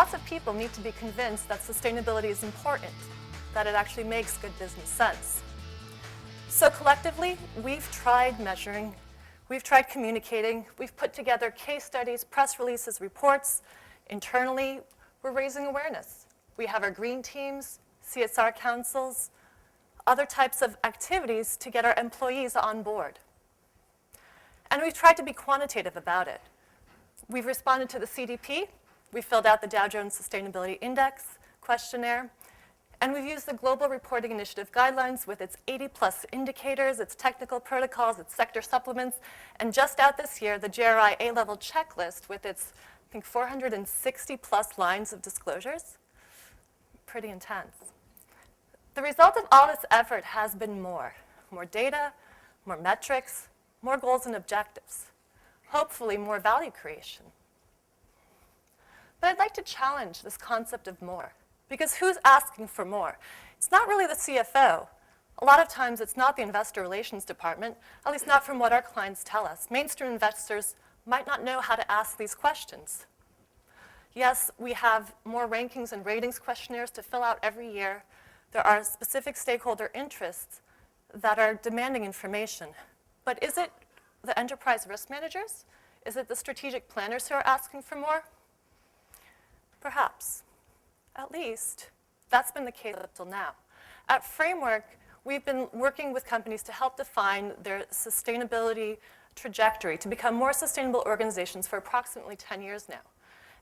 lots of people need to be convinced that sustainability is important, that it actually makes good business sense. So collectively, we've tried measuring, we've tried communicating, we've put together case studies, press releases, reports. Internally, we're raising awareness. We have our green teams, CSR councils, other types of activities to get our employees on board. And we've tried to be quantitative about it. We've responded to the CDP, we filled out the Dow Jones Sustainability Index questionnaire, and we've used the Global Reporting Initiative guidelines with its 80-plus indicators, its technical protocols, its sector supplements, and just out this year, the GRI A-level checklist with its, I think, 460-plus lines of disclosures. Pretty intense. The result of all this effort has been more data, more metrics, more goals and objectives, hopefully more value creation. But I'd like to challenge this concept of more, because who's asking for more? It's not really the CFO. A lot of times it's not the investor relations department, at least not from what our clients tell us. Mainstream investors might not know how to ask these questions. Yes, we have more rankings and ratings questionnaires to fill out every year. There are specific stakeholder interests that are demanding information. But is it the enterprise risk managers? Is it the strategic planners who are asking for more? Perhaps. At least, that's been the case up till now. At Framework, we've been working with companies to help define their sustainability trajectory to become more sustainable organizations for approximately 10 years now.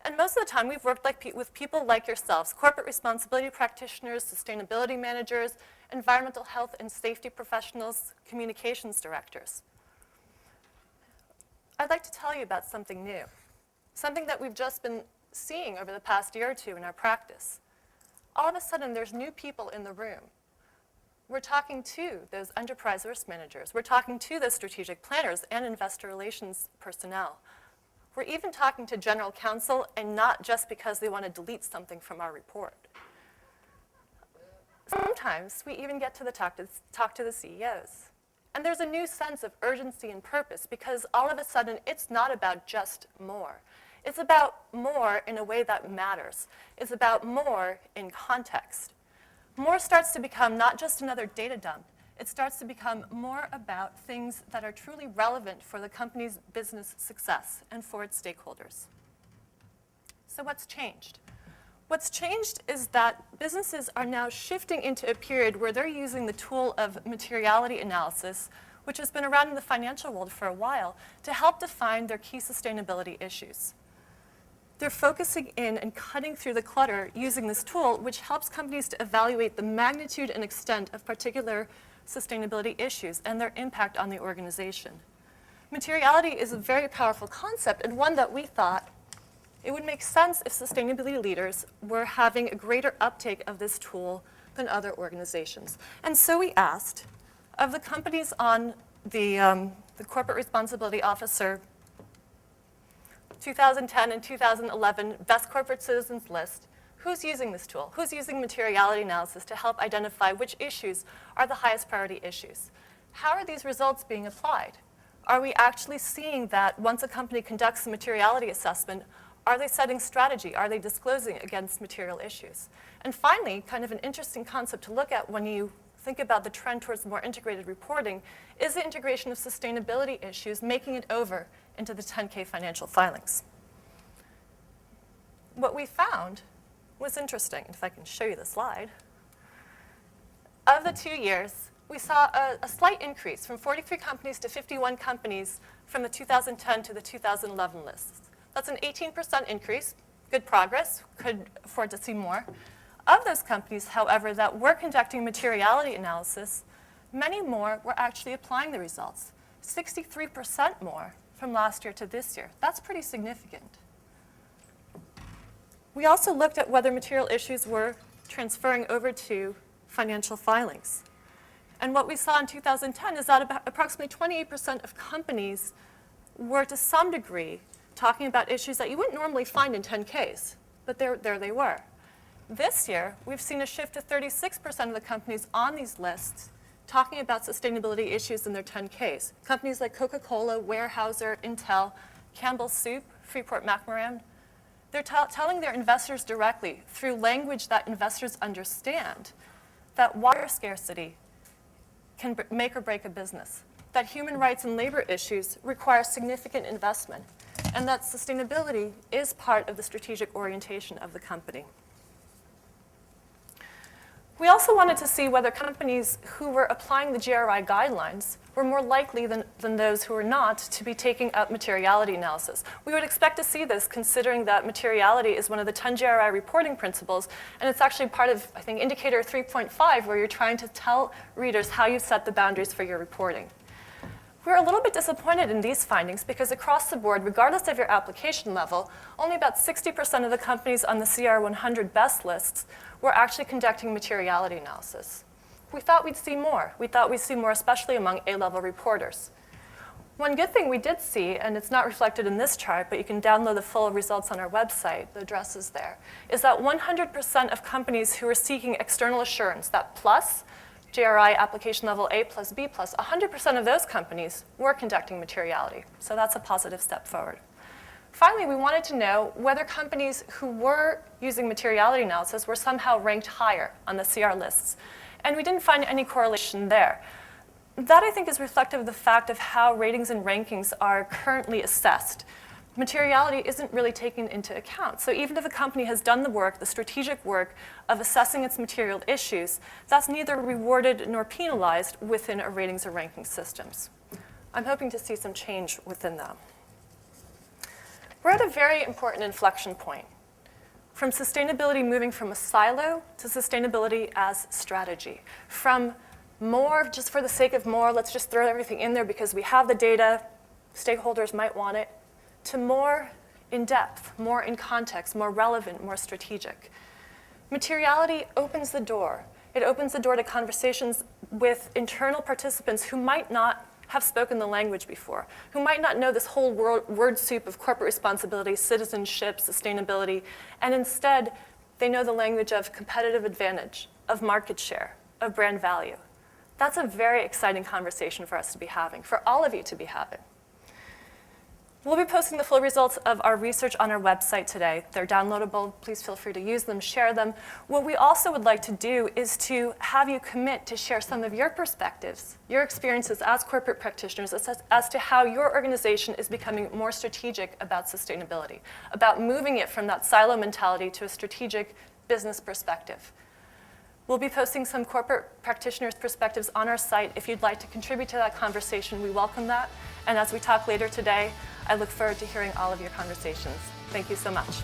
And most of the time, we've worked with people like yourselves, corporate responsibility practitioners, sustainability managers, environmental health and safety professionals, communications directors. I'd like to tell you about something new, something that we've just been seeing over the past year or two in our practice. All of a sudden, there's new people in the room. We're talking to those enterprise risk managers. We're talking to those strategic planners and investor relations personnel. We're even talking to general counsel, and not just because they want to delete something from our report. Sometimes we even get to talk to the CEOs. And there's a new sense of urgency and purpose, because all of a sudden, it's not about just more. It's about more in a way that matters. It's about more in context. More starts to become not just another data dump. It starts to become more about things that are truly relevant for the company's business success and for its stakeholders. So what's changed? What's changed is that businesses are now shifting into a period where they're using the tool of materiality analysis, which has been around in the financial world for a while, to help define their key sustainability issues. They're focusing in and cutting through the clutter using this tool, which helps companies to evaluate the magnitude and extent of particular sustainability issues and their impact on the organization. Materiality is a very powerful concept, and one that we thought it would make sense if sustainability leaders were having a greater uptake of this tool than other organizations. And so we asked, of the companies on the Corporate Responsibility Officer 2010 and 2011 Best Corporate Citizens list, who's using this tool? Who's using materiality analysis to help identify which issues are the highest priority issues? How are these results being applied? Are we actually seeing that once a company conducts a materiality assessment, are they setting strategy? Are they disclosing against material issues? And finally, kind of an interesting concept to look at when you think about the trend towards more integrated reporting is the integration of sustainability issues, making it over into the 10K financial filings. What we found was interesting. If I can show you the slide. Of the 2 years, we saw a slight increase from 43 companies to 51 companies from the 2010 to the 2011 lists. That's an 18% increase, good progress, could afford to see more. Of those companies, however, that were conducting materiality analysis, many more were actually applying the results, 63% more from last year to this year. That's pretty significant. We also looked at whether material issues were transferring over to financial filings. And what we saw in 2010 is that about approximately 28% of companies were to some degree talking about issues that you wouldn't normally find in 10Ks, but there they were. This year, we've seen a shift to 36% of the companies on these lists talking about sustainability issues in their 10Ks. Companies like Coca-Cola, Weyerhaeuser, Intel, Campbell's Soup, Freeport-McMoran, They're telling their investors directly, through language that investors understand, that water scarcity can make or break a business, that human rights and labor issues require significant investment, and that sustainability is part of the strategic orientation of the company. We also wanted to see whether companies who were applying the GRI guidelines were more likely than those who were not to be taking up materiality analysis. We would expect to see this, considering that materiality is one of the 10 GRI reporting principles, and it's actually part of, I think, indicator 3.5, where you're trying to tell readers how you set the boundaries for your reporting. We're a little bit disappointed in these findings because across the board, regardless of your application level, only about 60% of the companies on the CR 100 best lists were actually conducting materiality analysis. We thought we'd see more. We thought we'd see more, especially among A-level reporters. One good thing we did see, and it's not reflected in this chart, but you can download the full results on our website, the address is there, is that 100% of companies who were seeking external assurance, that plus, GRI application level A plus B plus, 100% of those companies were conducting materiality. So that's a positive step forward. Finally, we wanted to know whether companies who were using materiality analysis were somehow ranked higher on the CR lists. And we didn't find any correlation there. That, I think, is reflective of the fact of how ratings and rankings are currently assessed. Materiality isn't really taken into account. So even if a company has done the work, the strategic work of assessing its material issues, that's neither rewarded nor penalized within our ratings or ranking systems. I'm hoping to see some change within them. We're at a very important inflection point, from sustainability moving from a silo to sustainability as strategy, from more just for the sake of more, let's just throw everything in there because we have the data, stakeholders might want it, to more in depth, more in context, more relevant, more strategic. Materiality opens the door. It opens the door to conversations with internal participants who might not have spoken the language before, who might not know this whole word soup of corporate responsibility, citizenship, sustainability, and instead they know the language of competitive advantage, of market share, of brand value. That's a very exciting conversation for us to be having, for all of you to be having. We'll be posting the full results of our research on our website today. They're downloadable. Please feel free to use them, share them. What we also would like to do is to have you commit to share some of your perspectives, your experiences as corporate practitioners, as to how your organization is becoming more strategic about sustainability, about moving it from that silo mentality to a strategic business perspective. We'll be posting some corporate practitioners' perspectives on our site. If you'd like to contribute to that conversation, we welcome that. And as we talk later today, I look forward to hearing all of your conversations. Thank you so much.